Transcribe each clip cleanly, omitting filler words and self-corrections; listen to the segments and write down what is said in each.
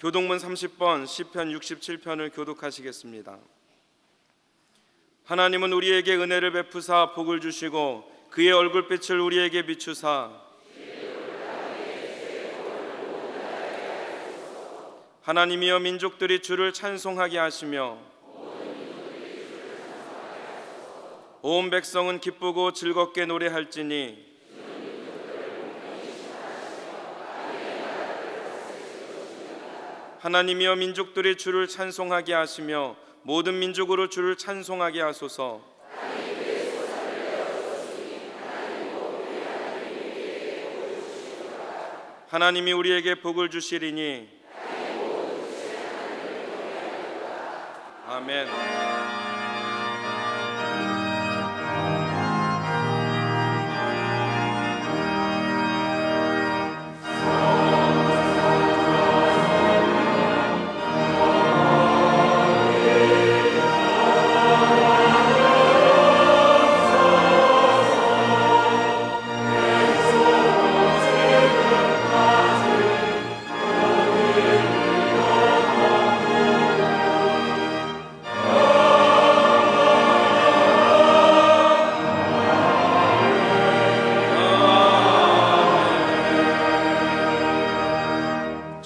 교독문 30번 시편 67편을 교독하시겠습니다. 하나님은 우리에게 은혜를 베푸사 복을 주시고 그의 얼굴빛을 우리에게 비추사 하나님이여 민족들이 주를 찬송하게 하시며 온 백성은 기쁘고 즐겁게 노래할지니 하나님이여 민족들이 주를 찬송하게 하시며 모든 민족으로 주를 찬송하게 하소서. 하나님이 우리에게 복을 주시리니 아멘.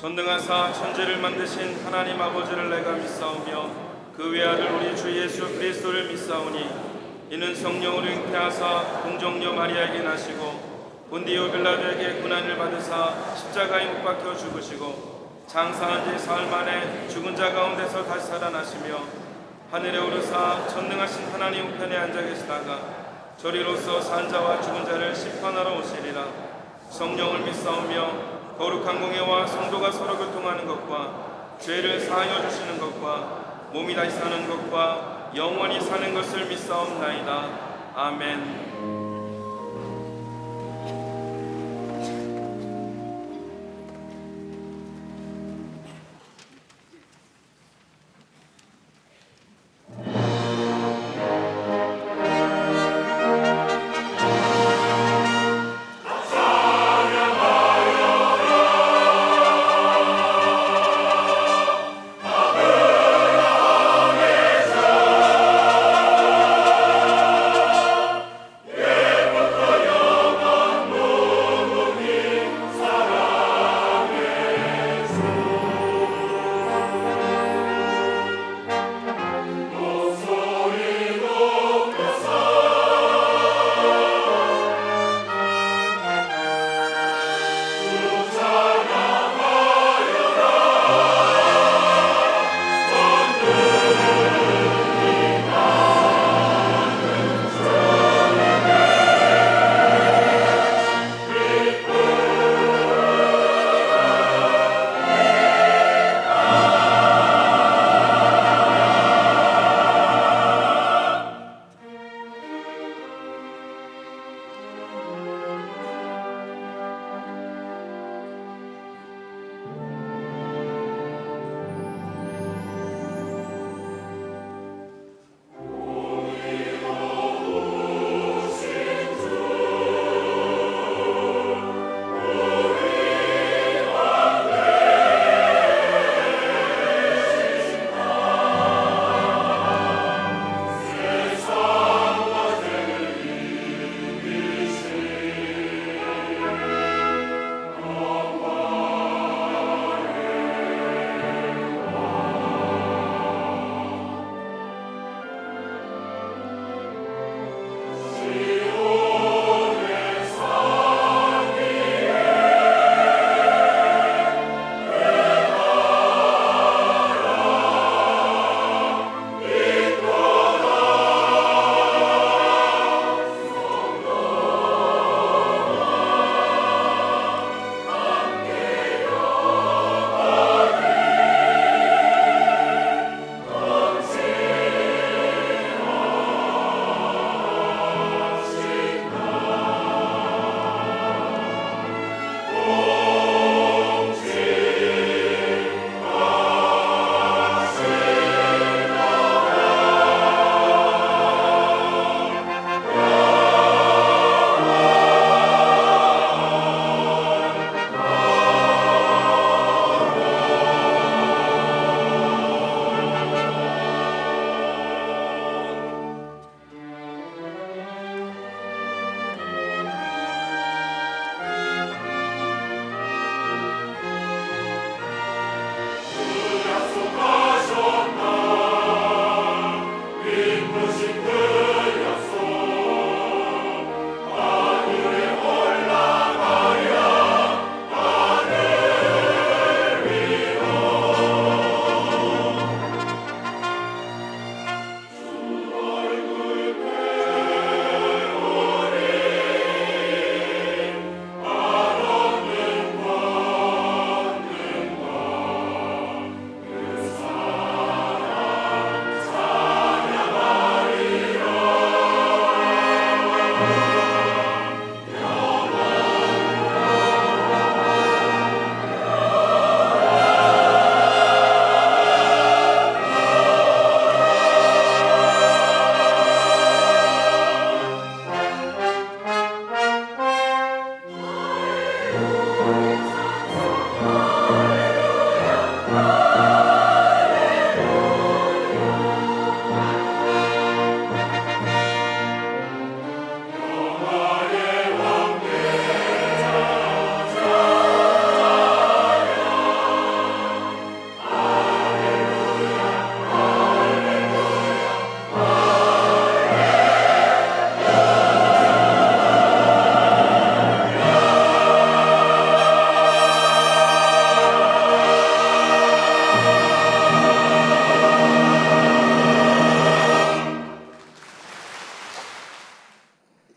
전능하사 천지를 만드신 하나님 아버지를 내가 믿사오며 그 외아들 우리 주 예수 그리스도를 믿사오니 이는 성령으로 잉태하사 동정녀 마리아에게 나시고 본디오 빌라도에게 고난을 받으사 십자가에 못 박혀 죽으시고 장사한 지 사흘 만에 죽은 자 가운데서 다시 살아나시며 하늘에 오르사 전능하신 하나님 우편에 앉아 계시다가 저리로서 산 자와 죽은 자를 심판하러 오시리라. 성령을 믿사오며 거룩한 공예와 성도가 서로 교통하는 것과 죄를 사하여 주시는 것과 몸이 다시 사는 것과 영원히 사는 것을 믿사옵나이다. 아멘. Yeah.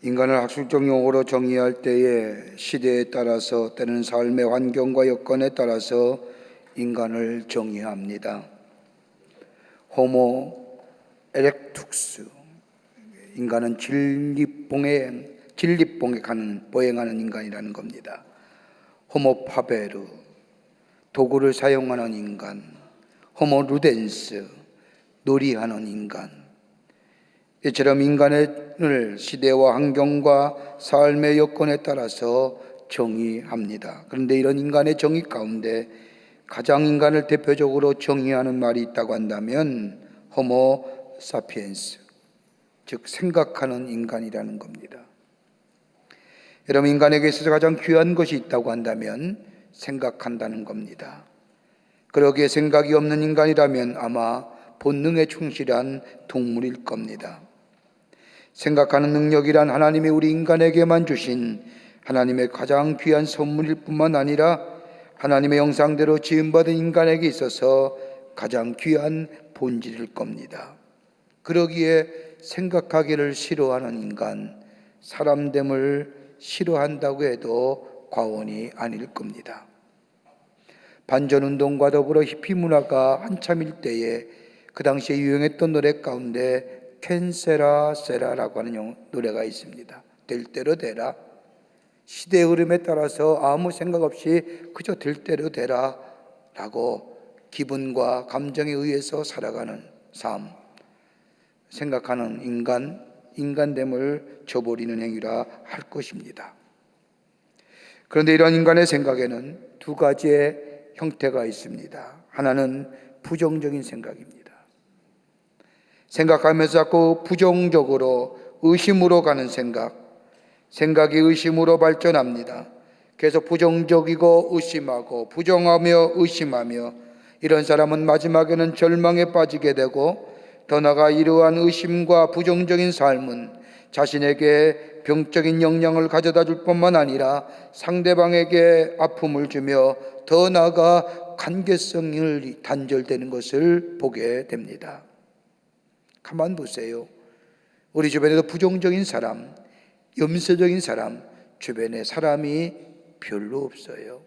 인간을 학술적 용어로 정의할 때에 시대에 따라서 때는 삶의 환경과 여건에 따라서 인간을 정의합니다. 호모 에렉투스, 인간은 진립봉에 보행하는 인간이라는 겁니다. 호모 파베르, 도구를 사용하는 인간. 호모 루덴스, 놀이하는 인간. 이처럼 인간을 시대와 환경과 삶의 여건에 따라서 정의합니다. 그런데 이런 인간의 정의 가운데 가장 인간을 대표적으로 정의하는 말이 있다고 한다면 호모 사피엔스, 즉 생각하는 인간이라는 겁니다. 여러분, 인간에게 있어서 가장 귀한 것이 있다고 한다면 생각한다는 겁니다. 그러기에 생각이 없는 인간이라면 아마 본능에 충실한 동물일 겁니다. 생각하는 능력이란 하나님이 우리 인간에게만 주신 하나님의 가장 귀한 선물일 뿐만 아니라 하나님의 형상대로 지음받은 인간에게 있어서 가장 귀한 본질일 겁니다. 그러기에 생각하기를 싫어하는 인간, 사람됨을 싫어한다고 해도 과언이 아닐 겁니다. 반전운동과 더불어 히피 문화가 한참일 때에 그 당시에 유행했던 노래 가운데 캔세라 세라라고 하는 노래가 있습니다. 될 대로 되라. 시대의 흐름에 따라서 아무 생각 없이 그저 될 대로 되라 라고 기분과 감정에 의해서 살아가는 삶, 생각하는 인간됨을 저버리는 행위라 할 것입니다. 그런데 이런 인간의 생각에는 두 가지의 형태가 있습니다. 하나는 부정적인 생각입니다. 생각하면서 자꾸 부정적으로 의심으로 가는 생각이 의심으로 발전합니다. 계속 부정적이고 의심하고 부정하며 의심하며 이런 사람은 마지막에는 절망에 빠지게 되고 더 나아가 이러한 의심과 부정적인 삶은 자신에게 병적인 영향을 가져다 줄 뿐만 아니라 상대방에게 아픔을 주며 더 나아가 관계성이 단절되는 것을 보게 됩니다. 가만 보세요. 우리 주변에도 부정적인 사람, 염세적인 사람, 주변에 사람이 별로 없어요.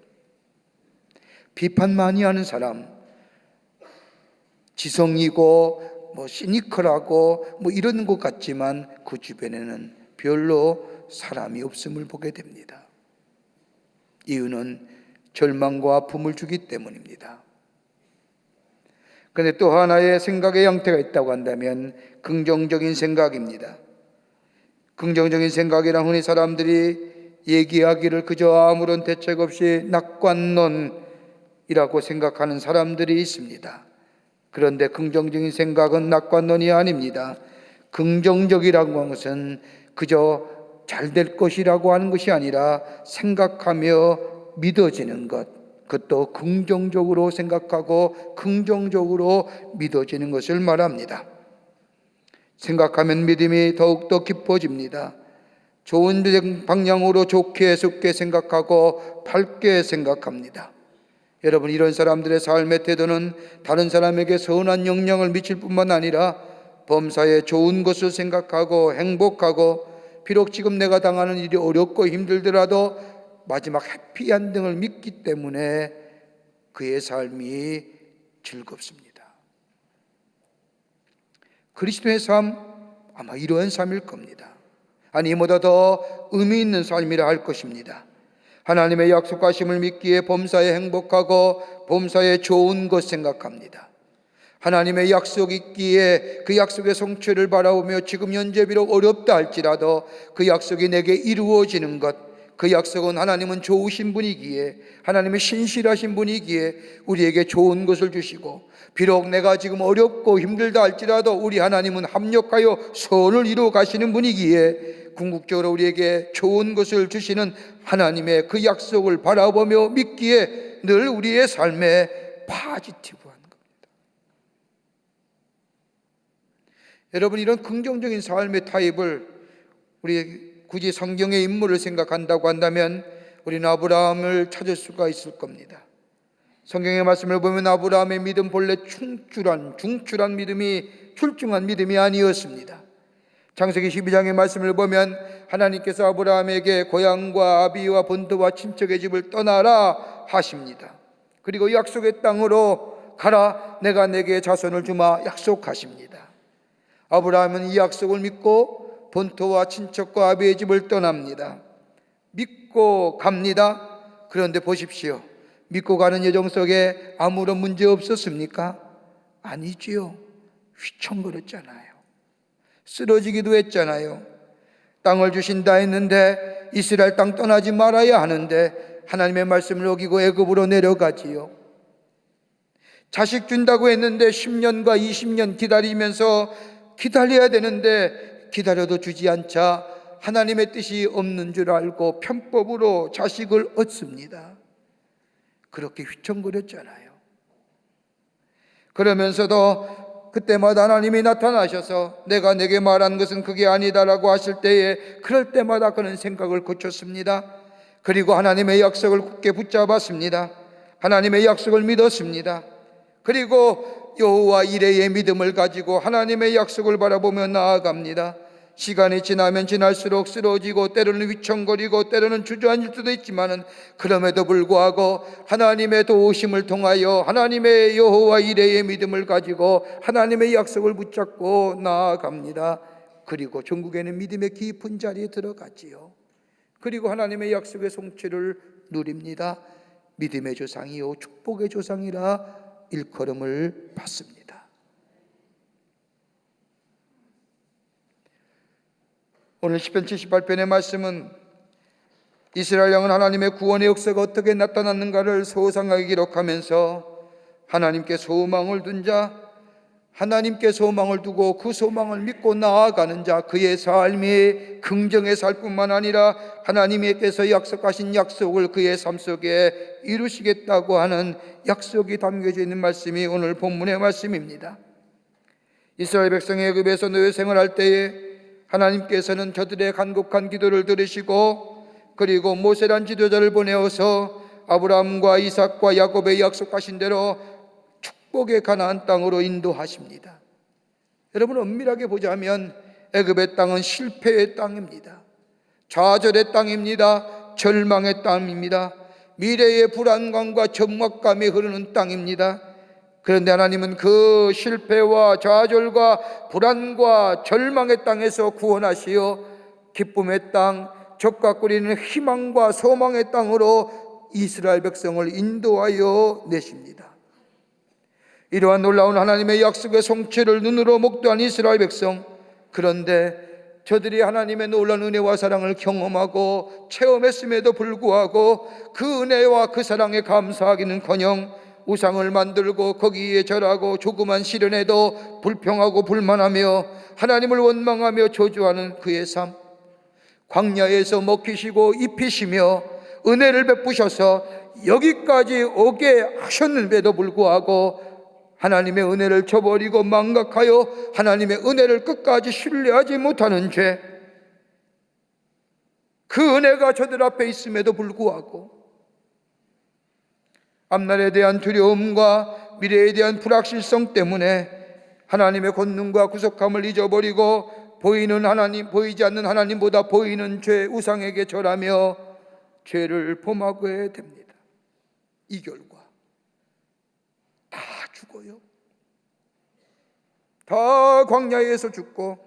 비판 많이 하는 사람, 지성이고 시니컬하고 이런 것 같지만 그 주변에는 별로 사람이 없음을 보게 됩니다. 이유는 절망과 아픔을 주기 때문입니다. 그런데 또 하나의 생각의 형태가 있다고 한다면 긍정적인 생각입니다. 긍정적인 생각이란 흔히 사람들이 얘기하기를 그저 아무런 대책 없이 낙관론이라고 생각하는 사람들이 있습니다. 그런데 긍정적인 생각은 낙관론이 아닙니다. 긍정적이라고 하는 것은 그저 잘 될 것이라고 하는 것이 아니라 생각하며 믿어지는 것, 그것도 긍정적으로 생각하고 긍정적으로 믿어지는 것을 말합니다. 생각하면 믿음이 더욱더 깊어집니다. 좋은 방향으로 좋게 습게 생각하고 밝게 생각합니다. 여러분, 이런 사람들의 삶의 태도는 다른 사람에게 선한 영향을 미칠 뿐만 아니라 범사에 좋은 것을 생각하고 행복하고 비록 지금 내가 당하는 일이 어렵고 힘들더라도 마지막 해피엔딩을 믿기 때문에 그의 삶이 즐겁습니다. 그리스도의 삶, 아마 이러한 삶일 겁니다. 아니, 이보다 더 의미 있는 삶이라 할 것입니다. 하나님의 약속하심을 믿기에 범사에 행복하고 범사에 좋은 것 생각합니다. 하나님의 약속이 있기에 그 약속의 성취를 바라보며 지금 현재 비록 어렵다 할지라도 그 약속이 내게 이루어지는 것, 그 약속은 하나님은 좋으신 분이기에, 하나님의 신실하신 분이기에 우리에게 좋은 것을 주시고, 비록 내가 지금 어렵고 힘들다 할지라도 우리 하나님은 합력하여 선을 이루어 가시는 분이기에 궁극적으로 우리에게 좋은 것을 주시는 하나님의 그 약속을 바라보며 믿기에 늘 우리의 삶에 파지티브한 겁니다. 여러분, 이런 긍정적인 삶의 타입을 우리 굳이 성경의 인물을 생각한다고 한다면 우리는 아브라함을 찾을 수가 있을 겁니다. 성경의 말씀을 보면 아브라함의 믿음 본래 중출한 믿음이 출중한 믿음이 아니었습니다. 창세기 12장의 말씀을 보면 하나님께서 아브라함에게 고향과 아비와 본토와 친척의 집을 떠나라 하십니다. 그리고 약속의 땅으로 가라, 내가 내게 자손을 주마 약속하십니다. 아브라함은 이 약속을 믿고 본토와 친척과 아비의 집을 떠납니다. 믿고 갑니다. 그런데 보십시오. 믿고 가는 여정 속에 아무런 문제 없었습니까? 아니지요. 휘청거렸잖아요. 쓰러지기도 했잖아요. 땅을 주신다 했는데 이스라엘 땅 떠나지 말아야 하는데 하나님의 말씀을 어기고 애굽으로 내려가지요. 자식 준다고 했는데 10년과 20년 기다리면서 기다려야 되는데 기다려도 주지 않자 하나님의 뜻이 없는 줄 알고 편법으로 자식을 얻습니다. 그렇게 휘청거렸잖아요. 그러면서도 그때마다 하나님이 나타나셔서 내가 내게 말한 것은 그게 아니다라고 하실 때에 그럴 때마다 그는 생각을 고쳤습니다. 그리고 하나님의 약속을 굳게 붙잡았습니다. 하나님의 약속을 믿었습니다. 그리고 여호와 이레의 믿음을 가지고 하나님의 약속을 바라보며 나아갑니다. 시간이 지나면 지날수록 쓰러지고 때로는 위청거리고 때로는 주저앉을 수도 있지만 그럼에도 불구하고 하나님의 도우심을 통하여 하나님의 여호와 이레의 믿음을 가지고 하나님의 약속을 붙잡고 나아갑니다. 그리고 전국에는 믿음의 깊은 자리에 들어갔지요. 그리고 하나님의 약속의 성취를 누립니다. 믿음의 조상이요 축복의 조상이라 일컬음을 받습니다. 오늘 시편 78편의 말씀은 이스라엘 영은 하나님의 구원의 역사가 어떻게 나타났는가를 소상하게 기록하면서 하나님께 소망을 둔 자, 하나님께 소망을 두고 그 소망을 믿고 나아가는 자, 그의 삶이 긍정의 살 뿐만 아니라 하나님께서 약속하신 약속을 그의 삶 속에 이루시겠다고 하는 약속이 담겨져 있는 말씀이 오늘 본문의 말씀입니다. 이스라엘 백성이 애굽에서 노예 생활할 때에 하나님께서는 저들의 간곡한 기도를 들으시고 그리고 모세란 지도자를 보내어서 아브라함과 이삭과 야곱의 약속하신 대로 축복의 가나안 땅으로 인도하십니다. 여러분, 엄밀하게 보자면 애굽의 땅은 실패의 땅입니다. 좌절의 땅입니다. 절망의 땅입니다. 미래의 불안감과 적막감이 흐르는 땅입니다. 그런데 하나님은 그 실패와 좌절과 불안과 절망의 땅에서 구원하시어 기쁨의 땅, 젖과 끓이는 희망과 소망의 땅으로 이스라엘 백성을 인도하여 내십니다. 이러한 놀라운 하나님의 약속의 성취를 눈으로 목도한 이스라엘 백성, 그런데 저들이 하나님의 놀라운 은혜와 사랑을 경험하고 체험했음에도 불구하고 그 은혜와 그 사랑에 감사하기는커녕 우상을 만들고 거기에 절하고 조그만 시련에도 불평하고 불만하며 하나님을 원망하며 저주하는 그의 삶, 광야에서 먹히시고 입히시며 은혜를 베푸셔서 여기까지 오게 하셨는데도 불구하고 하나님의 은혜를 저버리고 망각하여 하나님의 은혜를 끝까지 신뢰하지 못하는 죄, 그 은혜가 저들 앞에 있음에도 불구하고 앞날에 대한 두려움과 미래에 대한 불확실성 때문에 하나님의 권능과 구속함을 잊어버리고 보이는 하나님, 보이지 않는 하나님보다 보이는 죄, 우상에게 절하며 죄를 범하게 됩니다. 이 결과 다 죽어요. 다 광야에서 죽고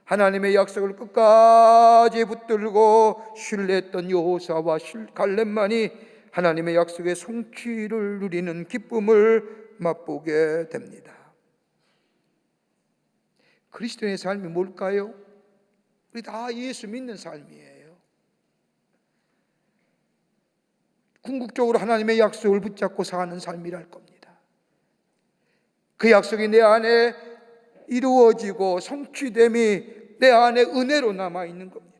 하나님의 약속을 끝까지 붙들고 신뢰했던 여호사와 갈렙만이 하나님의 약속의 성취를 누리는 기쁨을 맛보게 됩니다. 그리스도인의 삶이 뭘까요? 우리 다 예수 믿는 삶이에요. 궁극적으로 하나님의 약속을 붙잡고 사는 삶이랄 겁니다. 그 약속이 내 안에 이루어지고 성취됨이 내 안에 은혜로 남아있는 겁니다.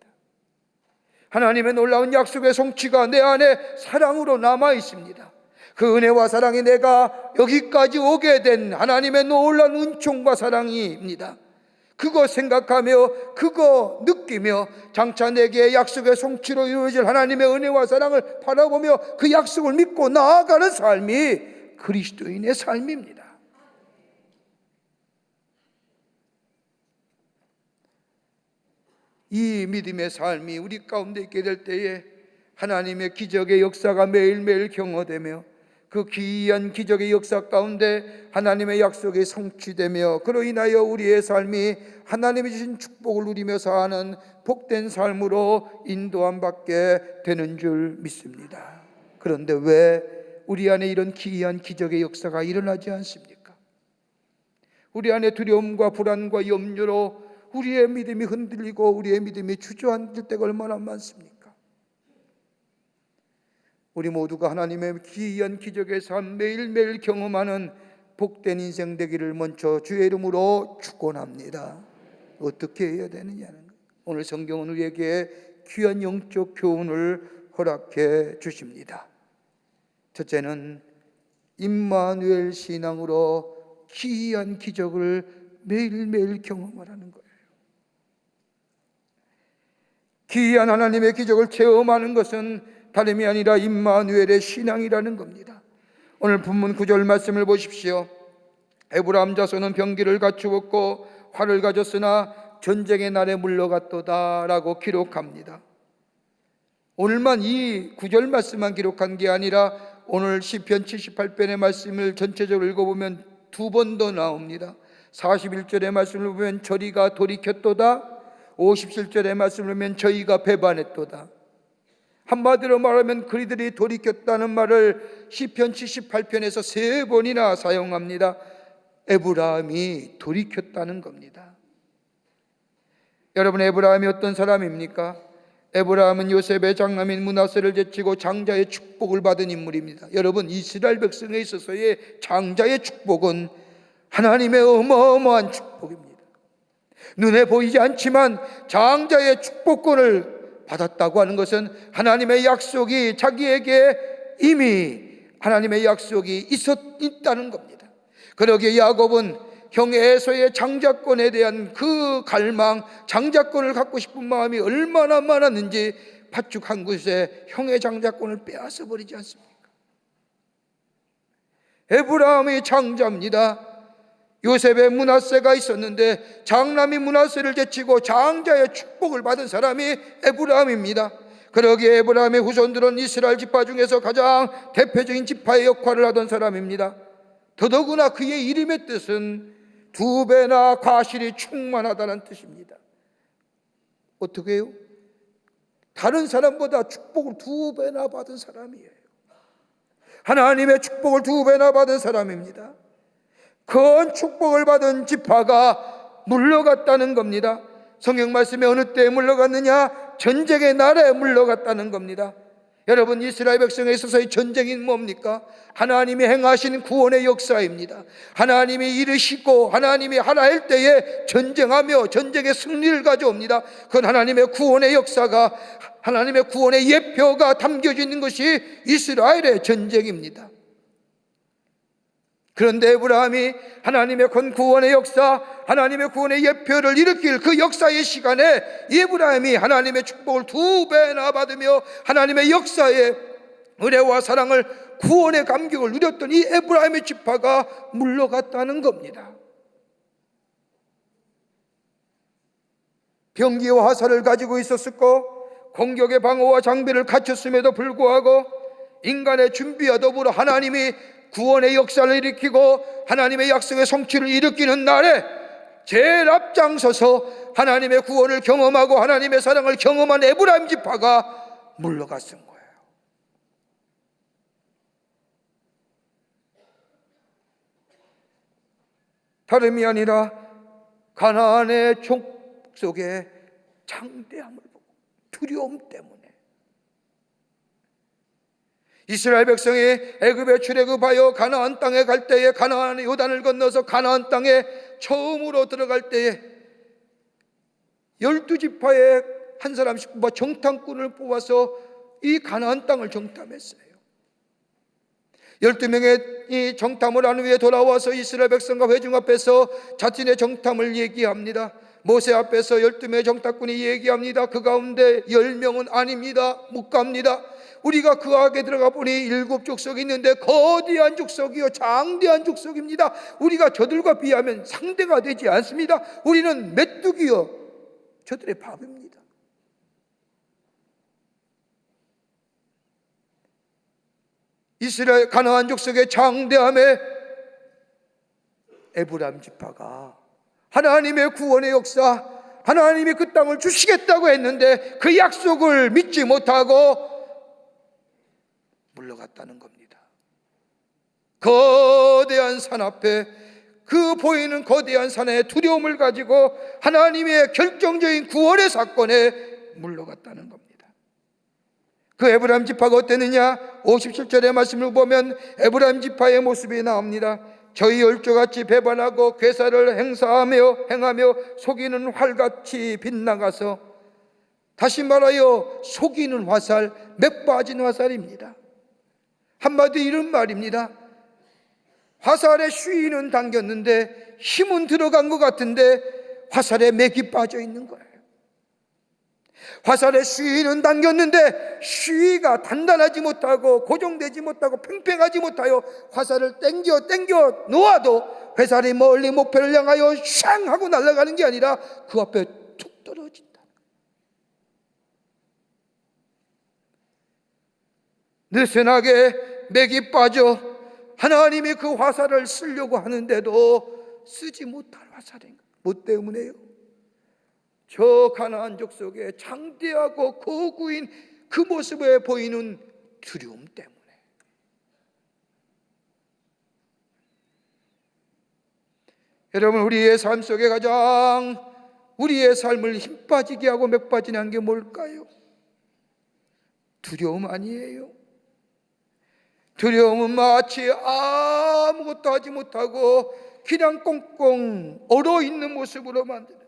하나님의 놀라운 약속의 성취가 내 안에 사랑으로 남아 있습니다. 그 은혜와 사랑이 내가 여기까지 오게 된 하나님의 놀라운 은총과 사랑입니다. 그거 생각하며 그거 느끼며 장차 내게 약속의 성취로 이루어질 하나님의 은혜와 사랑을 바라보며 그 약속을 믿고 나아가는 삶이 그리스도인의 삶입니다. 이 믿음의 삶이 우리 가운데 있게 될 때에 하나님의 기적의 역사가 매일매일 경험되며 그 귀한 기적의 역사 가운데 하나님의 약속이 성취되며 그로 인하여 우리의 삶이 하나님이 주신 축복을 누리며 사는 복된 삶으로 인도함 받게 되는 줄 믿습니다. 그런데 왜 우리 안에 이런 귀한 기적의 역사가 일어나지 않습니까? 우리 안에 두려움과 불안과 염려로 우리의 믿음이 흔들리고 우리의 믿음이 주저앉을 때가 얼마나 많습니까? 우리 모두가 하나님의 귀한 기적의 삶 매일매일 경험하는 복된 인생 되기를 먼저 주의 이름으로 축원합니다. 어떻게 해야 되느냐는 거예요. 오늘 성경은 우리에게 귀한 영적 교훈을 허락해 주십니다. 첫째는 임마누엘 신앙으로 귀한 기적을 매일매일 경험하라는 거예요. 귀한 하나님의 기적을 체험하는 것은 다름이 아니라 임마누엘의 신앙이라는 겁니다. 오늘 본문 9절 말씀을 보십시오. 에브라임 자손은 병기를 갖추었고 활을 가졌으나 전쟁의 날에 물러갔도다 라고 기록합니다. 오늘만 이 9절 말씀만 기록한 게 아니라 오늘 시편 78편의 말씀을 전체적으로 읽어보면 두 번 더 나옵니다. 41절의 말씀을 보면 저리가 돌이켰도다, 57절의 말씀을 보면 저희가 배반했도다. 한마디로 말하면 그리들이 돌이켰다는 말을 시편 78편에서 3번이나 사용합니다. 에브라임이 돌이켰다는 겁니다. 여러분, 에브라임이 어떤 사람입니까? 에브라임은 요셉의 장남인 므낫세를 제치고 장자의 축복을 받은 인물입니다. 여러분, 이스라엘 백성에 있어서의 장자의 축복은 하나님의 어마어마한 축복입니다. 눈에 보이지 않지만 장자의 축복권을 받았다고 하는 것은 하나님의 약속이 자기에게 이미 하나님의 약속이 있다는 겁니다. 그러기에 야곱은 형 에서의 장자권에 대한 그 갈망, 장자권을 갖고 싶은 마음이 얼마나 많았는지 팥죽 한 곳에 형의 장자권을 빼앗아 버리지 않습니까? 에브라임이 장자입니다. 요셉의 므낫세가 있었는데 장남이 므낫세를 제치고 장자의 축복을 받은 사람이 에브라임입니다. 그러기에 에브라임의 후손들은 이스라엘 지파 중에서 가장 대표적인 지파의 역할을 하던 사람입니다. 더더구나 그의 이름의 뜻은 2배나 과실이 충만하다는 뜻입니다. 어떻게 해요? 다른 사람보다 축복을 2배나 받은 사람이에요. 하나님의 축복을 2배나 받은 사람입니다. 큰 축복을 받은 지파가 물러갔다는 겁니다. 성경 말씀에 어느 때에 물러갔느냐? 전쟁의 날에 물러갔다는 겁니다. 여러분, 이스라엘 백성에 있어서의 전쟁이 뭡니까? 하나님이 행하신 구원의 역사입니다. 하나님이 이르시고 하나님이 하라 할 때에 전쟁하며 전쟁의 승리를 가져옵니다. 그건 하나님의 구원의 역사가, 하나님의 구원의 예표가 담겨져 있는 것이 이스라엘의 전쟁입니다. 그런데 에브라임이 하나님의 구원의 역사, 하나님의 구원의 예표를 일으킬 그 역사의 시간에 에브라임이 하나님의 축복을 2배나 받으며 하나님의 역사의 은혜와 사랑을, 구원의 감격을 누렸던 이 에브라임의 지파가 물러갔다는 겁니다. 병기와 화살을 가지고 있었고 공격의 방어와 장비를 갖췄음에도 불구하고 인간의 준비와 더불어 하나님이 구원의 역사를 일으키고 하나님의 약속의 성취를 일으키는 날에 제일 앞장서서 하나님의 구원을 경험하고 하나님의 사랑을 경험한 에브라임 지파가 물러갔은 거예요. 다름이 아니라 가나안의 족속의 장대함을 보고 두려움 때문에 이스라엘 백성이 애굽에 출애굽하여 가나안 땅에 갈 때에, 가나안 요단을 건너서 가나안 땅에 처음으로 들어갈 때에 12지파의 한 사람씩 뽑아 정탐꾼을 뽑아서 이 가나안 땅을 정탐했어요. 12명의 이 정탐을 한 후에 돌아와서 이스라엘 백성과 회중 앞에서 자신의 정탐을 얘기합니다. 모세 앞에서 12명의 정탐꾼이 얘기합니다. 그 가운데 10명은 아닙니다. 못 갑니다. 우리가 그 안에 들어가 보니 7족속이 있는데 거대한 족속이요, 장대한 족속입니다. 우리가 저들과 비하면 상대가 되지 않습니다. 우리는 메뚜기요, 저들의 밥입니다. 이스라엘 가나안 족속의 장대함에 에브라임 지파가 하나님의 구원의 역사, 하나님이 그 땅을 주시겠다고 했는데 그 약속을 믿지 못하고 물러갔다는 겁니다. 거대한 산 앞에, 그 보이는 거대한 산에 두려움을 가지고 하나님의 결정적인 구원의 사건에 물러갔다는 겁니다. 그 에브라임 지파가 어땠느냐? 57절의 말씀을 보면 에브라임 지파의 모습이 나옵니다. 저희 열조같이 배반하고 괴사를 행하며 속이는 활같이 빗나가서, 다시 말하여 속이는 화살, 맥 빠진 화살입니다. 한마디 이런 말입니다. 화살에 쉬는 당겼는데 힘은 들어간 것 같은데 화살에 맥이 빠져 있는 거예요. 화살에 쉬는 당겼는데 쉬가 단단하지 못하고 고정되지 못하고 팽팽하지 못하여 화살을 땡겨 놓아도 화살이 멀리 목표를 향하여 샹 하고 날아가는 게 아니라 그 앞에 툭 떨어진다. 느슨하게 맥이 빠져 하나님이 그 화살을 쓰려고 하는데도 쓰지 못할 화살인가? 뭐 때문에요? 저 가나안 족속의 장대하고 고구인 그 모습에 보이는 두려움 때문에. 여러분, 우리의 삶 속에 가장 우리의 삶을 힘 빠지게 하고 맥 빠지게 한 게 뭘까요? 두려움 아니에요? 두려움은 마치 아무것도 하지 못하고 그냥 꽁꽁 얼어있는 모습으로 만드는,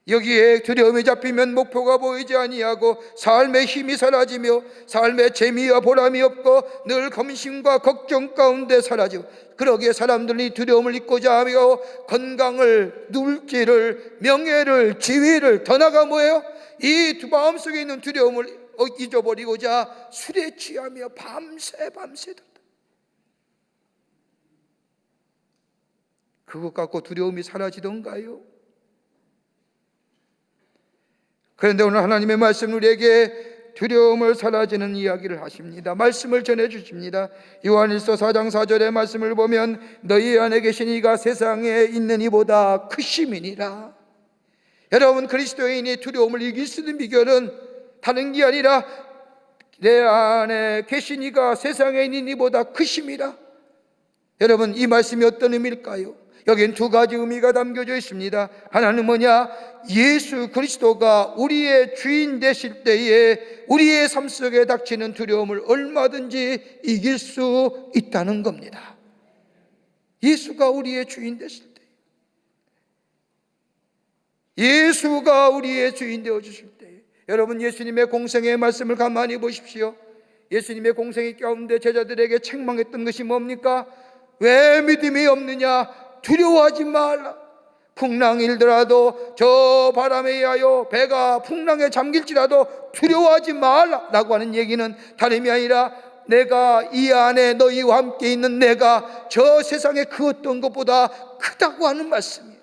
여기에 두려움이 잡히면 목표가 보이지 아니하고 삶의 힘이 사라지며 삶의 재미와 보람이 없고 늘 검심과 걱정 가운데 사라지고, 그러기에 사람들이 두려움을 잊고자 하며 건강을, 물질을, 명예를, 지위를, 더 나아가 뭐예요? 이 마음속에 있는 두려움을 잊어버리고자 술에 취하며 밤새 든다. 그것 갖고 두려움이 사라지던가요? 그런데 오늘 하나님의 말씀, 우리에게 두려움을 사라지는 이야기를 하십니다. 말씀을 전해주십니다. 요한일서 4장 4절의 말씀을 보면 너희 안에 계신 이가 세상에 있는 이보다 크심이니라. 여러분, 그리스도인이 두려움을 이길 수 있는 비결은 다른 게 아니라 내 안에 계신 이가 세상에 있는 이보다 크심이라. 여러분, 이 말씀이 어떤 의미일까요? 여기엔 두 가지 의미가 담겨져 있습니다. 하나는 뭐냐? 예수 그리스도가 우리의 주인 되실 때에 우리의 삶 속에 닥치는 두려움을 얼마든지 이길 수 있다는 겁니다. 예수가 우리의 주인 되실 때, 예수가 우리의 주인 되어주실 때, 여러분, 예수님의 공생의 말씀을 가만히 보십시오. 예수님의 공생의 가운데 제자들에게 책망했던 것이 뭡니까? 왜 믿음이 없느냐? 두려워하지 말라. 풍랑이 일더라도, 저 바람에 의하여 배가 풍랑에 잠길지라도 두려워하지 말라 라고 하는 얘기는 다름이 아니라 내가 이 안에 너희와 함께 있는 내가 저 세상에 그 어떤 것보다 크다고 하는 말씀이에요.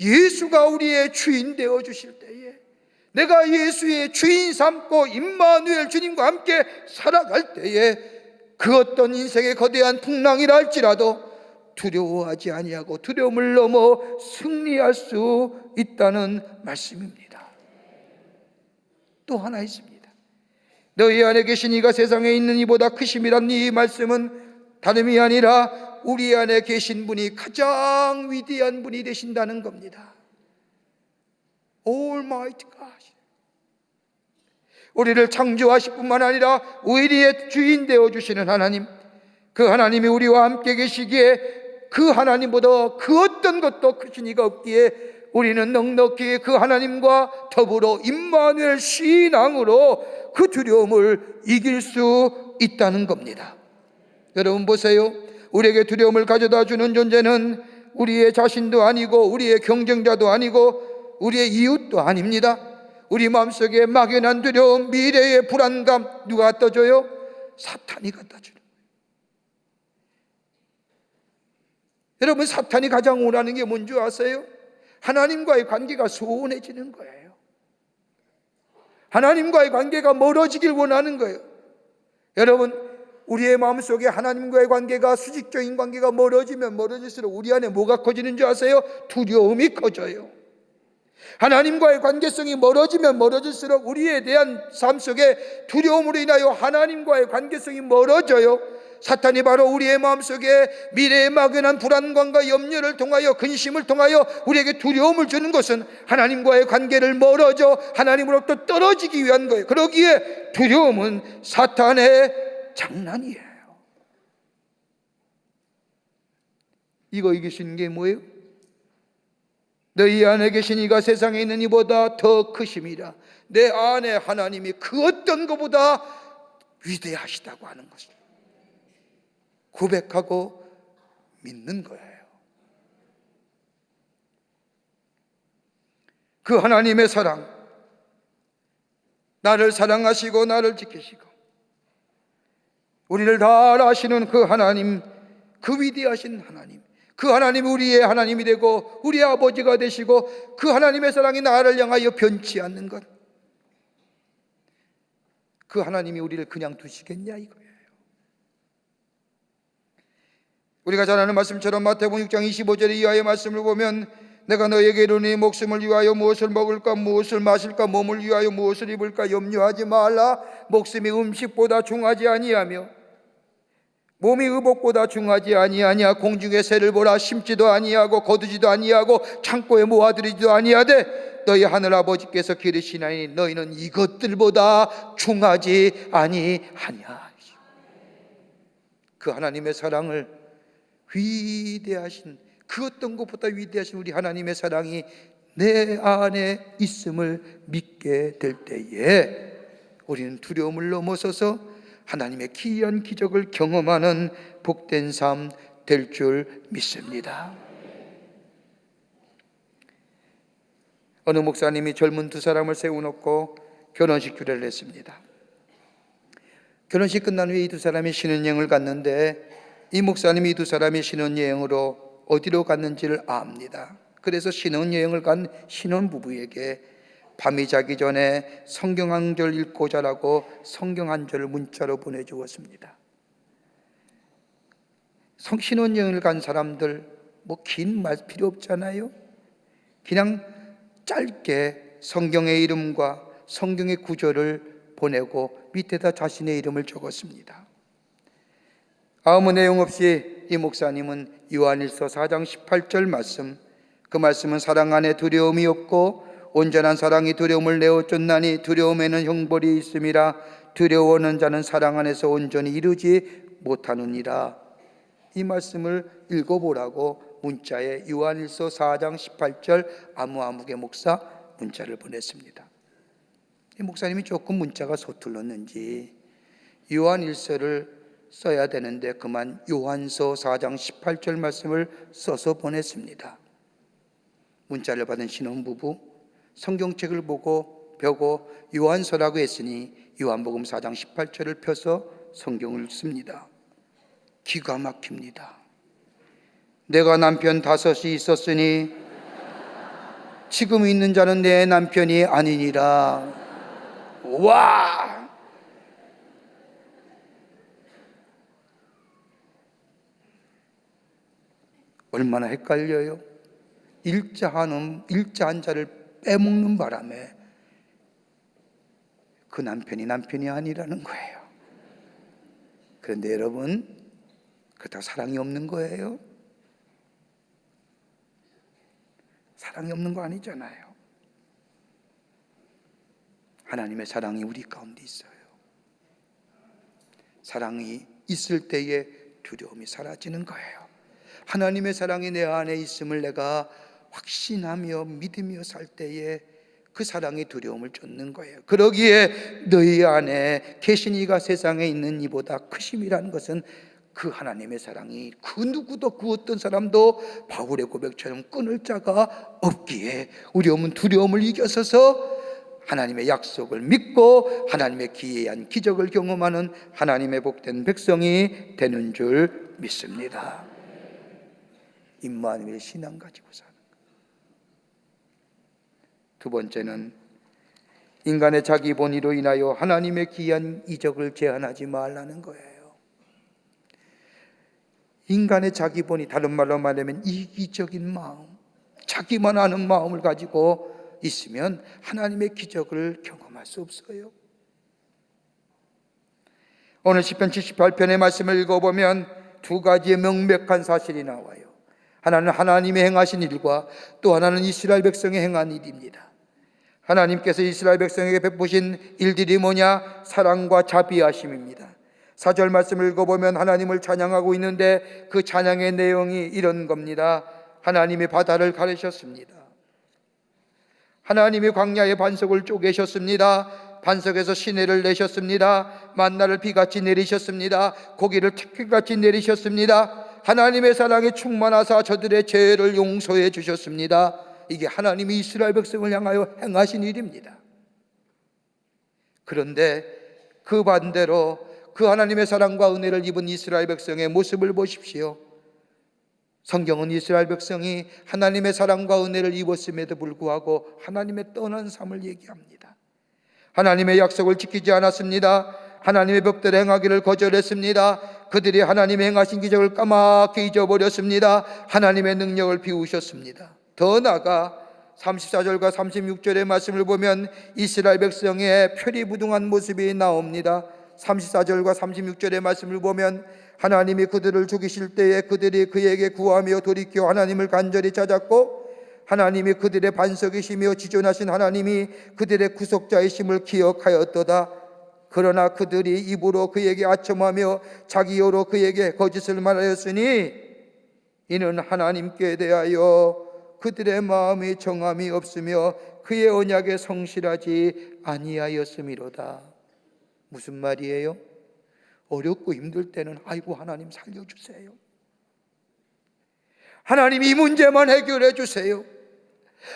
예수가 우리의 주인 되어 주실 때에, 내가 예수의 주인 삼고 임마누엘 주님과 함께 살아갈 때에 그 어떤 인생의 거대한 풍랑이라 할지라도 두려워하지 아니하고 두려움을 넘어 승리할 수 있다는 말씀입니다. 또 하나 있습니다. 너희 안에 계신 이가 세상에 있는 이보다 크심이란 이 말씀은 다름이 아니라 우리 안에 계신 분이 가장 위대한 분이 되신다는 겁니다. Almighty God. 우리를 창조하실 뿐만 아니라 우리의 주인 되어주시는 하나님, 그 하나님이 우리와 함께 계시기에 그 하나님보다 그 어떤 것도 크신 이가 없기에 우리는 넉넉히 그 하나님과 더불어 임마누엘 신앙으로 그 두려움을 이길 수 있다는 겁니다. 여러분 보세요. 우리에게 두려움을 가져다 주는 존재는 우리의 자신도 아니고 우리의 경쟁자도 아니고 우리의 이웃도 아닙니다. 우리 마음속에 막연한 두려움, 미래의 불안감 누가 갖다 줘요? 사탄이 갖다 주는 거예요. 여러분, 사탄이 가장 원하는 게 뭔지 아세요? 하나님과의 관계가 소원해지는 거예요. 하나님과의 관계가 멀어지길 원하는 거예요. 여러분, 우리의 마음속에 하나님과의 관계가, 수직적인 관계가 멀어지면 멀어질수록 우리 안에 뭐가 커지는 줄 아세요? 두려움이 커져요. 하나님과의 관계성이 멀어지면 멀어질수록 우리에 대한 삶 속에 두려움으로 인하여 하나님과의 관계성이 멀어져요. 사탄이 바로 우리의 마음속에 미래에 막연한 불안감과 염려를 통하여, 근심을 통하여 우리에게 두려움을 주는 것은 하나님과의 관계를 멀어져 하나님으로부터 떨어지기 위한 거예요. 그러기에 두려움은 사탄의 장난이에요. 이거 이기시는 게 뭐예요? 너희 안에 계신 이가 세상에 있는 이보다 더 크심이라. 내 안에 하나님이 그 어떤 것보다 위대하시다고 하는 것을 고백하고 믿는 거예요. 그 하나님의 사랑, 나를 사랑하시고 나를 지키시고 우리를 다 아시는 그 하나님, 그 위대하신 하나님, 그 하나님이 우리의 하나님이 되고 우리의 아버지가 되시고 그 하나님의 사랑이 나를 향하여 변치 않는 것, 그 하나님이 우리를 그냥 두시겠냐 이거예요. 우리가 잘 아는 말씀처럼 마태복음 6장 25절 이하의 말씀을 보면 내가 너에게 이르노니 목숨을 위하여 무엇을 먹을까 무엇을 마실까 몸을 위하여 무엇을 입을까 염려하지 말라. 목숨이 음식보다 중하지 아니하며 몸이 의복보다 중하지 아니하냐. 공중의 새를 보라. 심지도 아니하고 거두지도 아니하고 창고에 모아들이지도 아니하되 너희 하늘 아버지께서 기르시나니 너희는 이것들보다 중하지 아니하냐. 그 하나님의 사랑을, 위대하신 그 어떤 것보다 위대하신 우리 하나님의 사랑이 내 안에 있음을 믿게 될 때에 우리는 두려움을 넘어서서 하나님의 기이한 기적을 경험하는 복된 삶 될 줄 믿습니다. 어느 목사님이 젊은 두 사람을 세워놓고 결혼식 규례를 했습니다. 결혼식 끝난 후에 이 두 사람이 신혼여행을 갔는데 이 목사님이 이 두 사람이 신혼여행으로 어디로 갔는지를 압니다. 그래서 신혼여행을 간 신혼부부에게 밤이 자기 전에 성경 한 절 읽고 자라고 성경 한 절을 문자로 보내주었습니다. 신혼여행을 간 사람들 뭐 긴 말 필요 없잖아요. 그냥 짧게 성경의 이름과 성경의 구절을 보내고 밑에다 자신의 이름을 적었습니다. 아무 내용 없이 이 목사님은 요한일서 4장 18절 말씀, 그 말씀은 사랑 안에 두려움이 없고 온전한 사랑이 두려움을 내어 쫓나니 두려움에는 형벌이 있음이라. 두려워하는 자는 사랑 안에서 온전히 이루지 못하느니라. 이 말씀을 읽어보라고 문자에 요한일서 4장 18절 아무개 목사 문자를 보냈습니다. 이 목사님이 조금 문자가 서툴렀는지 요한일서를 써야 되는데 그만 요한서 4장 18절 말씀을 써서 보냈습니다. 문자를 받은 신혼부부 성경책을 보고 펴고 요한서라고 했으니 요한복음 4장 18절을 펴서 성경을 씁니다. 기가 막힙니다. 내가 남편 5이 있었으니 지금 있는 자는 내 남편이 아니니라. 와! 얼마나 헷갈려요. 일자 한 자를 빼먹는 바람에 그 남편이 남편이 아니라는 거예요. 그런데 여러분, 그렇다고 사랑이 없는 거예요? 사랑이 없는 거 아니잖아요. 하나님의 사랑이 우리 가운데 있어요. 사랑이 있을 때에 두려움이 사라지는 거예요. 하나님의 사랑이 내 안에 있음을 내가 확신하며 믿으며 살 때에 그 사랑이 두려움을 쫓는 거예요. 그러기에 너희 안에 계신 이가 세상에 있는 이보다 크심이라는 것은 그 하나님의 사랑이 그 누구도 그 어떤 사람도 바울의 고백처럼 끊을 자가 없기에 우리 몸은 두려움을 이겨서서 하나님의 약속을 믿고 하나님의 기이한 기적을 경험하는 하나님의 복된 백성이 되는 줄 믿습니다. 임마누엘 신앙 가지고 사는 거예요. 두 번째는 인간의 자기 본의로 인하여 하나님의 귀한 이적을 제한하지 말라는 거예요. 인간의 자기 본의, 다른 말로 말하면 이기적인 마음, 자기만 아는 마음을 가지고 있으면 하나님의 기적을 경험할 수 없어요. 오늘 시편 78편의 말씀을 읽어보면 두 가지의 명백한 사실이 나와요. 하나는 하나님이 행하신 일과 또 하나는 이스라엘 백성이 행한 일입니다. 하나님께서 이스라엘 백성에게 베푸신 일들이 뭐냐? 사랑과 자비하심입니다. 4절 말씀을 읽어보면 하나님을 찬양하고 있는데 그 찬양의 내용이 이런 겁니다. 하나님이 바다를 가르셨습니다. 하나님이 광야의 반석을 쪼개셨습니다. 반석에서 시내를 내셨습니다. 만나를 비같이 내리셨습니다. 고기를 특기같이 내리셨습니다. 하나님의 사랑이 충만하사 저들의 죄를 용서해 주셨습니다. 이게 하나님이 이스라엘 백성을 향하여 행하신 일입니다. 그런데 그 반대로 그 하나님의 사랑과 은혜를 입은 이스라엘 백성의 모습을 보십시오. 성경은 이스라엘 백성이 하나님의 사랑과 은혜를 입었음에도 불구하고 하나님의 떠난 삶을 얘기합니다. 하나님의 약속을 지키지 않았습니다. 하나님의 법대로 행하기를 거절했습니다. 그들이 하나님의 행하신 기적을 까맣게 잊어버렸습니다. 하나님의 능력을 비우셨습니다. 더 나아가 34절과 36절의 말씀을 보면 이스라엘 백성의 표리부동한 모습이 나옵니다. 34절과 36절의 말씀을 보면 하나님이 그들을 죽이실 때에 그들이 그에게 구하며 돌이켜 하나님을 간절히 찾았고 하나님이 그들의 반석이시며 지존하신 하나님이 그들의 구속자이심을 기억하였도다. 그러나 그들이 입으로 그에게 아첨하며 자기 여로 그에게 거짓을 말하였으니 이는 하나님께 대하여 그들의 마음이 정함이 없으며 그의 언약에 성실하지 아니하였음이로다. 무슨 말이에요? 어렵고 힘들 때는 아이고 하나님 살려주세요. 하나님 이 문제만 해결해 주세요.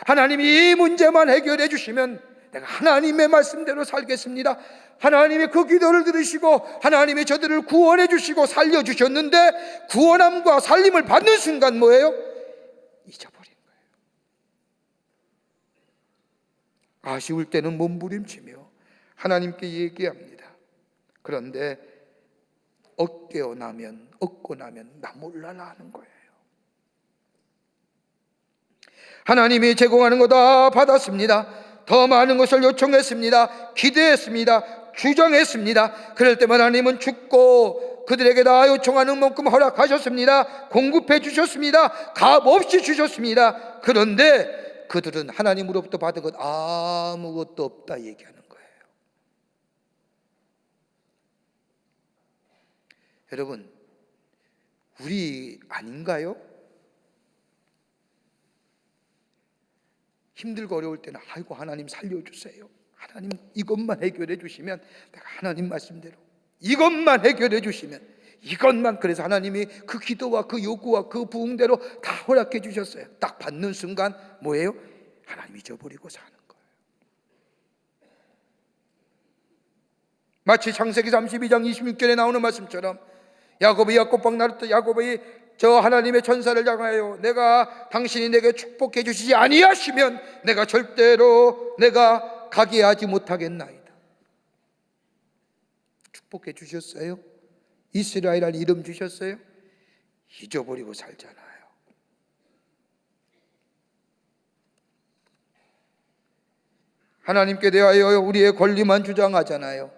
하나님 이 문제만 해결해 주시면 내가 하나님의 말씀대로 살겠습니다. 하나님이 그 기도를 들으시고 하나님이 저들을 구원해 주시고 살려주셨는데 구원함과 살림을 받는 순간 뭐예요? 잊어버린 거예요. 아쉬울 때는 몸부림치며 하나님께 얘기합니다. 그런데 얻고 나면 나 몰라라 하는 거예요. 하나님이 제공하는 거 다 받았습니다. 더 많은 것을 요청했습니다. 기대했습니다. 주장했습니다. 그럴 때만 하나님은 죽고 그들에게 다 요청하는 만큼 허락하셨습니다. 공급해 주셨습니다. 값 없이 주셨습니다. 그런데 그들은 하나님으로부터 받은 것 아무것도 없다 얘기하는 거예요. 여러분, 우리 아닌가요? 힘들고 어려울 때는 아이고 하나님 살려주세요. 하나님 이것만 해결해 주시면 내가 하나님 말씀대로 이것만 해결해 주시면 이것만, 그래서 하나님이 그 기도와 그 요구와 그 부응대로 다 허락해 주셨어요. 딱 받는 순간 뭐예요? 하나님 잊어버리고 사는 거예요. 마치 창세기 32장 26절에 나오는 말씀처럼 야곱이 야곱방 나루터 야곱이 저 하나님의 천사를 향하여 내가 당신이 내게 축복해 주시지 아니하시면 내가 절대로 내가 가게 하지 못하겠나이다. 축복해 주셨어요? 이스라엘이라는 이름 주셨어요? 잊어버리고 살잖아요. 하나님께 대하여 우리의 권리만 주장하잖아요.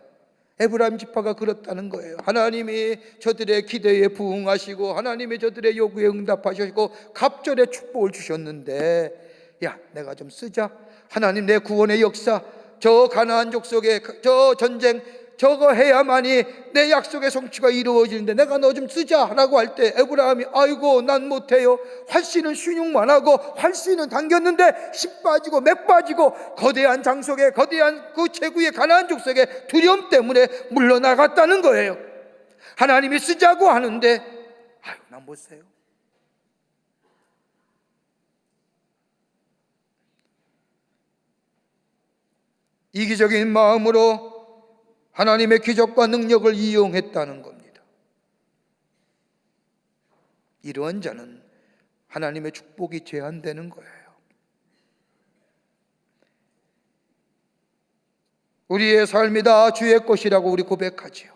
에브라임 지파가 그렇다는 거예요. 하나님이 저들의 기대에 부응하시고 하나님이 저들의 요구에 응답하시고 갑절의 축복을 주셨는데 야 내가 좀 쓰자. 하나님 내 구원의 역사, 저 가나안 족속의 저 전쟁 저거 해야만이 내 약속의 성취가 이루어지는데 내가 너 좀 쓰자 라고 할 때 에브라임이 아이고 난 못해요. 활씨는 순육만 하고 활씨는 당겼는데 씨 빠지고 맥 빠지고 거대한 장속에 거대한 그 제국의 가나안 족속의 두려움 때문에 물러나갔다는 거예요. 하나님이 쓰자고 하는데 아유 난 못 써요. 이기적인 마음으로 하나님의 기적과 능력을 이용했다는 겁니다. 이러한 자는 하나님의 축복이 제한되는 거예요. 우리의 삶이 다 주의 것이라고 우리 고백하지요.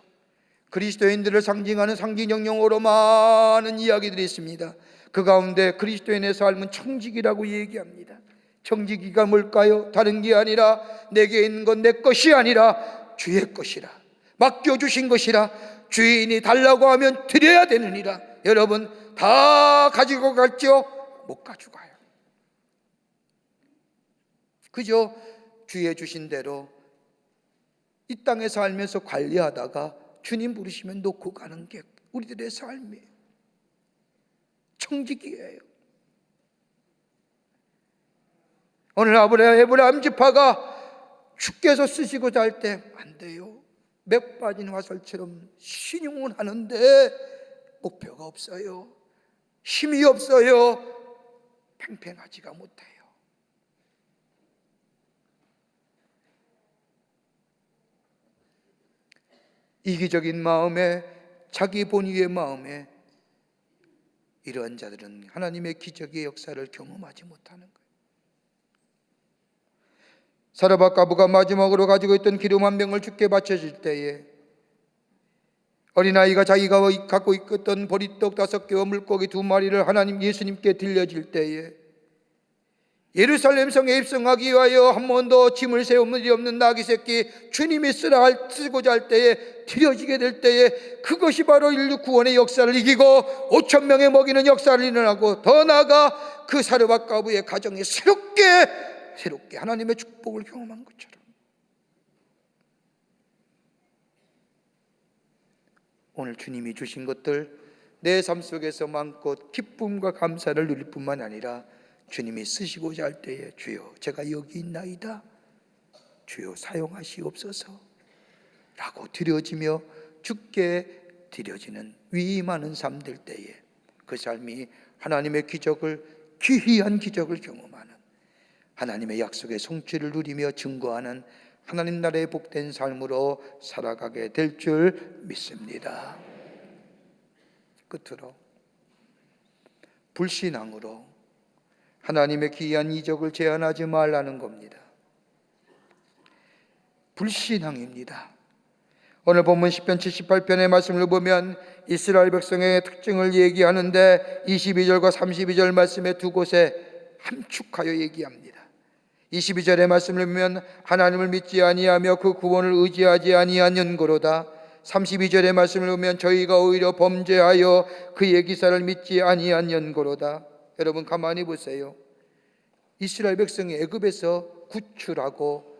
그리스도인들을 상징하는 상징영용어로 많은 이야기들이 있습니다. 그 가운데 그리스도인의 삶은 청지기라고 얘기합니다. 청지기가 뭘까요? 다른 게 아니라 내게 있는 건 내 것이 아니라 주의 것이라, 맡겨주신 것이라, 주인이 달라고 하면 드려야 되느니라. 여러분, 다 가지고 갈지요? 못 가져가요. 그저 주의 주신 대로 이 땅에 살면서 관리하다가 주님 부르시면 놓고 가는 게 우리들의 삶이에요. 청지기예요. 오늘 에브라임 지파가 주께서 쓰시고자 할 때 안 돼요. 맥 빠진 화살처럼 신용은 하는데 목표가 없어요. 힘이 없어요. 팽팽하지가 못해요. 이기적인 마음에, 자기 본위의 마음에 이러한 자들은 하나님의 기적의 역사를 경험하지 못하는 거예요. 사르밧 과부가 마지막으로 가지고 있던 기름 한 병을 주께 바쳐질 때에 어린아이가 자기가 갖고 있던 보리떡 5개와 물고기 2마리를 하나님 예수님께 들려질 때에 예루살렘 성에 입성하기 위하여 한 번도 짐을 세우는 일이 없는 나귀 새끼 주님이 쓰고자 할 때에 드려지게 될 때에 그것이 바로 인류 구원의 역사를 이기고 5천 명에 먹이는 역사를 일어나고 더 나아가 그 사르밧 과부의 가정에 새롭게 하나님의 축복을 경험한 것처럼 오늘 주님이 주신 것들 내 삶 속에서 마음껏 기쁨과 감사를 누릴 뿐만 아니라 주님이 쓰시고자 할 때에 주여 제가 여기 있나이다, 주여 사용하시옵소서 라고 드려지며 주께 드려지는 위임하는 삶 될 때에 그 삶이 하나님의 기적을, 기이한 기적을 경험하는, 하나님의 약속의 성취를 누리며 증거하는 하나님 나라의 복된 삶으로 살아가게 될 줄 믿습니다. 끝으로 불신앙으로 하나님의 기이한 이적을 제한하지 말라는 겁니다. 불신앙입니다. 오늘 본문 시편 78편의 말씀을 보면 이스라엘 백성의 특징을 얘기하는데 22절과 32절 말씀에 두 곳에 함축하여 얘기합니다. 22절의 말씀을 보면 하나님을 믿지 아니하며 그 구원을 의지하지 아니한 연고로다. 32절의 말씀을 보면 저희가 오히려 범죄하여 그의 기사를 믿지 아니한 연고로다. 여러분 가만히 보세요. 이스라엘 백성이 애굽에서 구출하고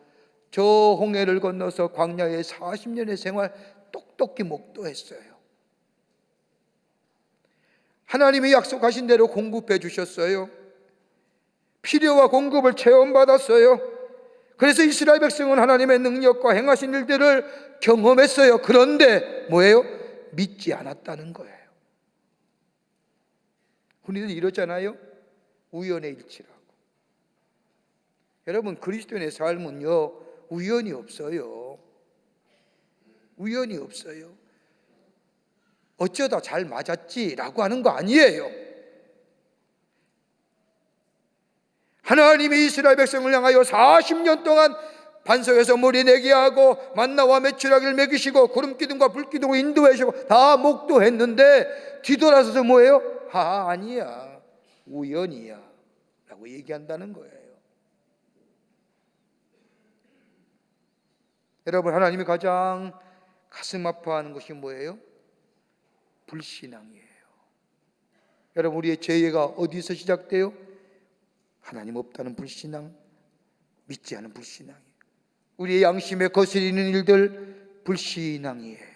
저 홍해를 건너서 광야에 40년의 생활 똑똑히 목도했어요. 하나님이 약속하신 대로 공급해 주셨어요. 필요와 공급을 체험받았어요. 그래서 이스라엘 백성은 하나님의 능력과 행하신 일들을 경험했어요. 그런데 뭐예요? 믿지 않았다는 거예요. 우리는 이러잖아요. 우연의 일치라고. 여러분 그리스도인의 삶은요 우연이 없어요. 우연이 없어요. 어쩌다 잘 맞았지라고 하는 거 아니에요. 하나님이 이스라엘 백성을 향하여 40년 동안 반석에서 물이 내게 하고 만나와 메추라기를 먹이시고 구름기둥과 불기둥을 인도하시고 다 목도했는데 뒤돌아서서 뭐예요? 아니야 우연이야 라고 얘기한다는 거예요. 여러분 하나님이 가장 가슴 아파하는 것이 뭐예요? 불신앙이에요. 여러분 우리의 죄가 어디서 시작돼요? 하나님 없다는 불신앙, 믿지 않은 불신앙이에요. 우리의 양심에 거스리는 일들 불신앙이에요.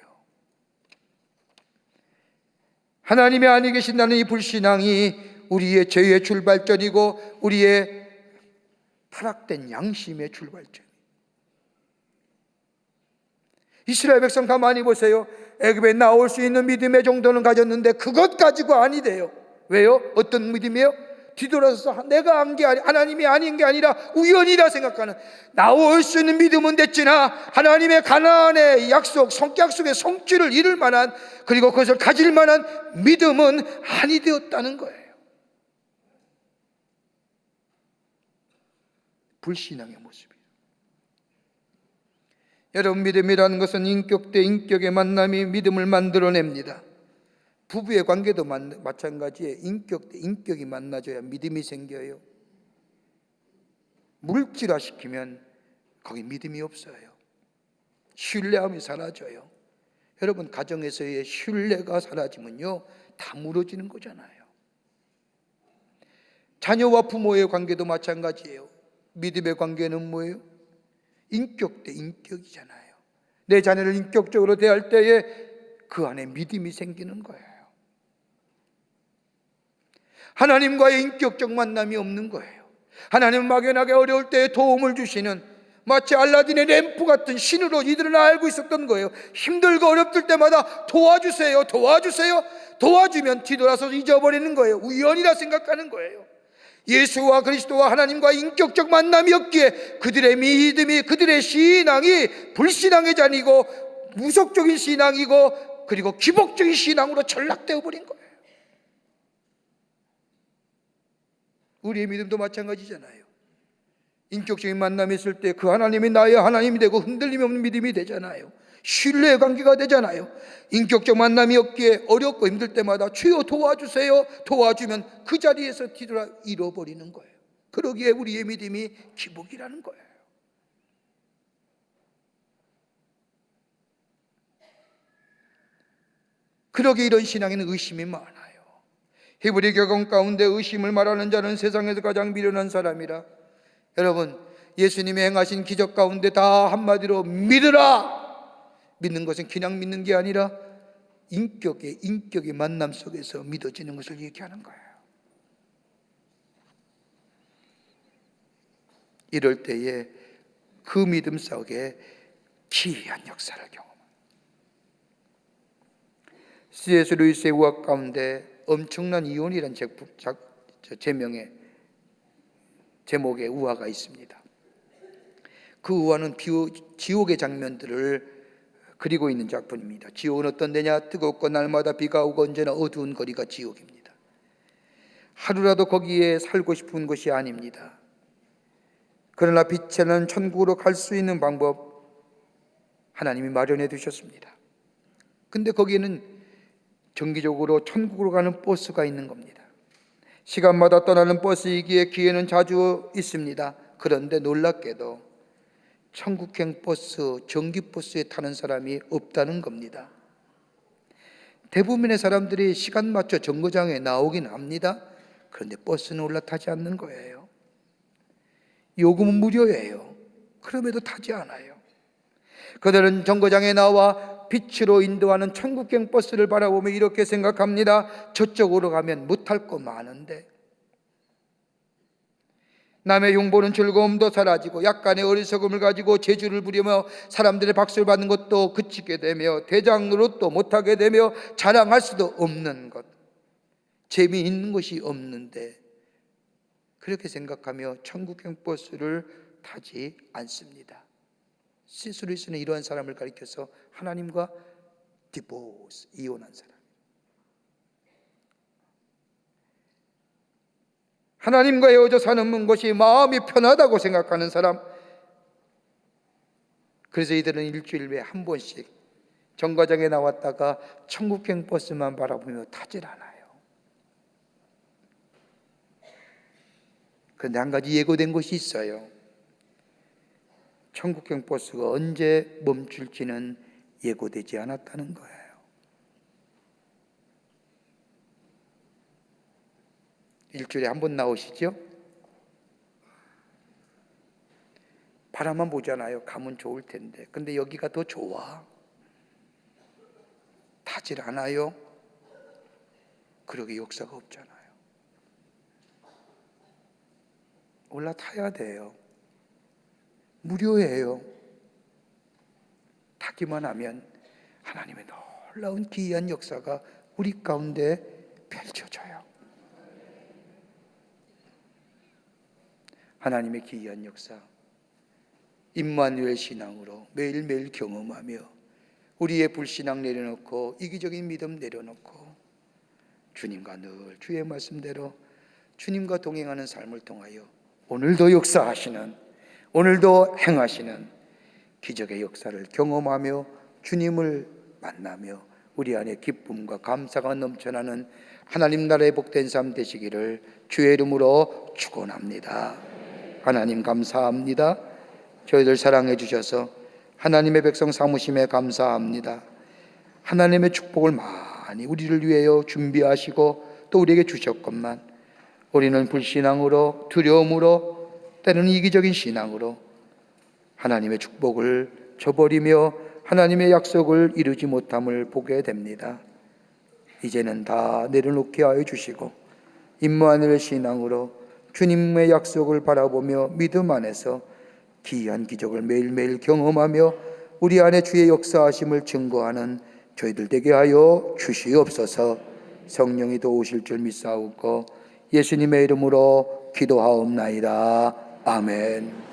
하나님이 아니 계신다는 이 불신앙이 우리의 죄의 출발점이고 우리의 타락된 양심의 출발점. 이스라엘 백성 가만히 보세요. 애굽에 나올 수 있는 믿음의 정도는 가졌는데 그것 가지고 아니래요. 왜요? 어떤 믿음이에요? 뒤돌아서 내가 한 게 아니, 하나님이 아닌 게 아니라 우연이라 생각하는, 나올 수 있는 믿음은 됐지나 하나님의 가나안의 약속, 약속의 성취를 이룰 만한, 그리고 그것을 가질 만한 믿음은 아니 되었다는 거예요. 불신앙의 모습이에요. 여러분, 믿음이라는 것은 인격 대 인격의 만남이 믿음을 만들어냅니다. 부부의 관계도 마찬가지예요. 인격 대 인격이 만나줘야 믿음이 생겨요. 물질화시키면 거기 믿음이 없어요. 신뢰함이 사라져요. 여러분, 가정에서의 신뢰가 사라지면요, 다 무너지는 거잖아요. 자녀와 부모의 관계도 마찬가지예요. 믿음의 관계는 뭐예요? 인격 대 인격이잖아요. 내 자녀를 인격적으로 대할 때에 그 안에 믿음이 생기는 거예요. 하나님과의 인격적 만남이 없는 거예요. 하나님은 막연하게 어려울 때에 도움을 주시는 마치 알라딘의 램프 같은 신으로 이들은 알고 있었던 거예요. 힘들고 어렵을 때마다 도와주세요, 도와주세요. 도와주면 뒤돌아서 잊어버리는 거예요. 우연이라 생각하는 거예요. 예수와 그리스도와 하나님과 인격적 만남이 없기에 그들의 믿음이, 그들의 신앙이 불신앙의 잔이고 무속적인 신앙이고 그리고 기복적인 신앙으로 전락되어 버린 거예요. 우리의 믿음도 마찬가지잖아요. 인격적인 만남이 있을 때 그 하나님이 나의 하나님이 되고 흔들림이 없는 믿음이 되잖아요. 신뢰의 관계가 되잖아요. 인격적 만남이 없기에 어렵고 힘들 때마다 주여 도와주세요. 도와주면 그 자리에서 뒤돌아 잃어버리는 거예요. 그러기에 우리의 믿음이 기복이라는 거예요. 그러기에 이런 신앙에는 의심이 많아요. 히브리 격언 가운데 의심을 말하는 자는 세상에서 가장 미련한 사람이라. 여러분, 예수님이 행하신 기적 가운데 다 한마디로 믿으라. 믿는 것은 그냥 믿는 게 아니라 인격의 만남 속에서 믿어지는 것을 얘기하는 거예요. 이럴 때에 그 믿음 속에 기이한 역사를 경험합니다. C.S. 루이스의 우화 가운데 엄청난 이혼이라는 제목의 우화가 있습니다. 그 우화는 지옥의 장면들을 그리고 있는 작품입니다. 지옥은 어떤 데냐? 뜨겁고 날마다 비가 오고 언제나 어두운 거리가 지옥입니다. 하루라도 거기에 살고 싶은 것이 아닙니다. 그러나 빛에 나는 천국으로 갈 수 있는 방법 하나님이 마련해 두셨습니다. 근데 거기에는 정기적으로 천국으로 가는 버스가 있는 겁니다. 시간마다 떠나는 버스이기에 기회는 자주 있습니다. 그런데 놀랍게도 천국행 버스, 정기버스에 타는 사람이 없다는 겁니다. 대부분의 사람들이 시간 맞춰 정거장에 나오긴 합니다. 그런데 버스는 올라타지 않는 거예요. 요금은 무료예요. 그럼에도 타지 않아요. 그들은 정거장에 나와 빛으로 인도하는 천국행 버스를 바라보며 이렇게 생각합니다. 저쪽으로 가면 못할 거 많은데. 남의 흉보는 즐거움도 사라지고 약간의 어리석음을 가지고 재주를 부리며 사람들의 박수를 받는 것도 그치게 되며 대장 노릇도 못하게 되며 자랑할 수도 없는 것, 재미있는 것이 없는데 그렇게 생각하며 천국행 버스를 타지 않습니다. C.S. 루이스는 이러한 사람을 가리켜서 하나님과 디보스, 이혼한 사람, 하나님과 헤어져 사는 것이 마음이 편하다고 생각하는 사람. 그래서 이들은 일주일에 한 번씩 정거장에 나왔다가 천국행 버스만 바라보며 타질 않아요. 그런데 한 가지 예고된 것이 있어요. 천국행 버스가 언제 멈출지는 예고되지 않았다는 거예요. 일주일에 한 번 나오시죠? 바라만 보잖아요. 가면 좋을 텐데. 근데 여기가 더 좋아. 타질 않아요. 그러기 역사가 없잖아요. 올라타야 돼요. 무료예요. 타기만 하면 하나님의 놀라운 기이한 역사가 우리 가운데 펼쳐져요. 하나님의 기이한 역사, 임마누엘 신앙으로 매일매일 경험하며 우리의 불신앙 내려놓고 이기적인 믿음 내려놓고 주님과 늘 주의 말씀대로 주님과 동행하는 삶을 통하여 오늘도 역사하시는, 오늘도 행하시는 기적의 역사를 경험하며 주님을 만나며 우리 안에 기쁨과 감사가 넘쳐나는 하나님 나라의 복된 삶 되시기를 주의 이름으로 축원합니다. 하나님 감사합니다. 저희들 사랑해 주셔서 하나님의 백성 삼으심에 감사합니다. 하나님의 축복을 많이 우리를 위하여 준비하시고 또 우리에게 주셨건만 우리는 불신앙으로, 두려움으로, 때로는 이기적인 신앙으로 하나님의 축복을 저버리며 하나님의 약속을 이루지 못함을 보게 됩니다. 이제는 다 내려놓게 하여 주시고 임마누엘 신앙으로 주님의 약속을 바라보며 믿음 안에서 기이한 기적을 매일매일 경험하며 우리 안에 주의 역사하심을 증거하는 저희들 되게 하여 주시옵소서. 성령이 도우실 줄 믿사오고 예수님의 이름으로 기도하옵나이다. 아멘.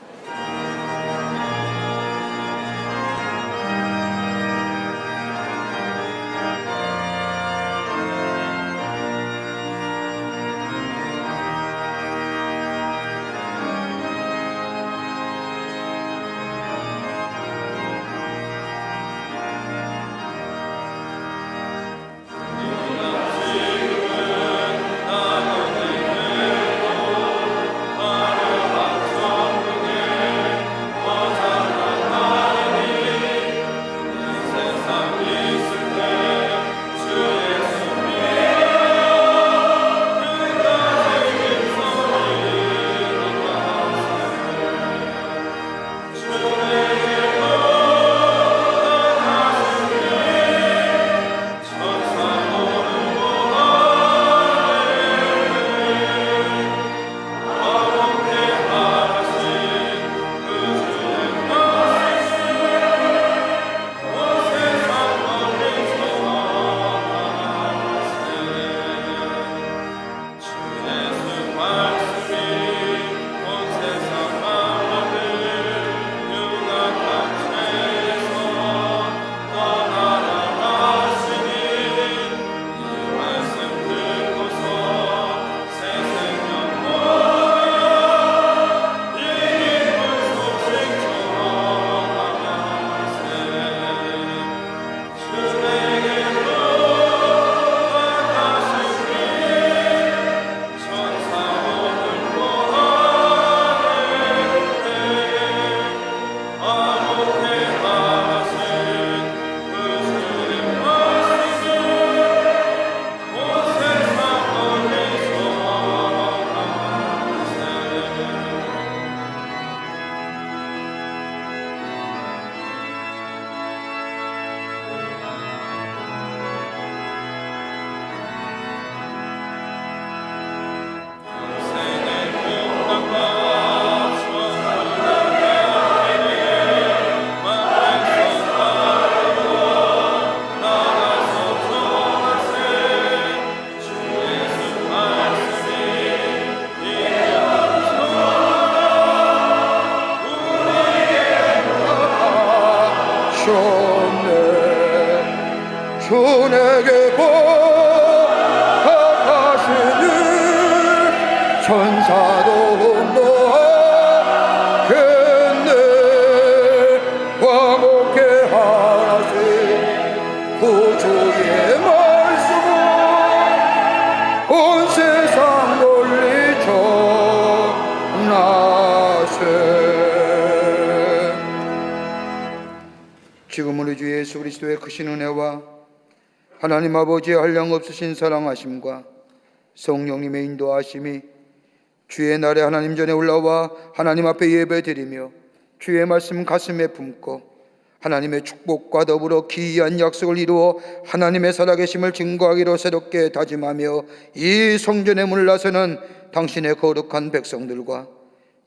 주 내게 부탁하시는 천사도 모하겠네. 화목해 하신 구주의 말씀은 온 세상 널리 전하세. 지금 우리 주 예수 그리스도의 크신 은혜와 하나님 아버지의 한량없으신 사랑하심과 성령님의 인도하심이 주의 날에 하나님 전에 올라와 하나님 앞에 예배드리며 주의 말씀 가슴에 품고 하나님의 축복과 더불어 기이한 약속을 이루어 하나님의 살아계심을 증거하기로 새롭게 다짐하며 이 성전의 문을 나서는 당신의 거룩한 백성들과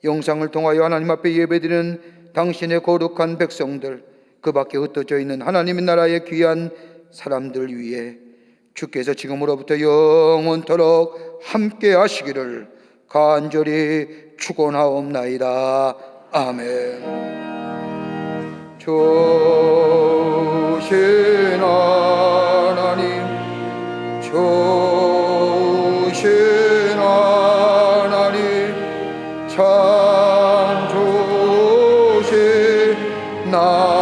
영상을 통하여 하나님 앞에 예배드리는 당신의 거룩한 백성들, 그 밖에 흩어져 있는 하나님의 나라의 귀한 사람들 위해 주께서 지금으로부터 영원토록 함께 하시기를 간절히 축원하옵나이다. 아멘. 좋으신 하나님, 좋으신 하나님, 참 좋으신 나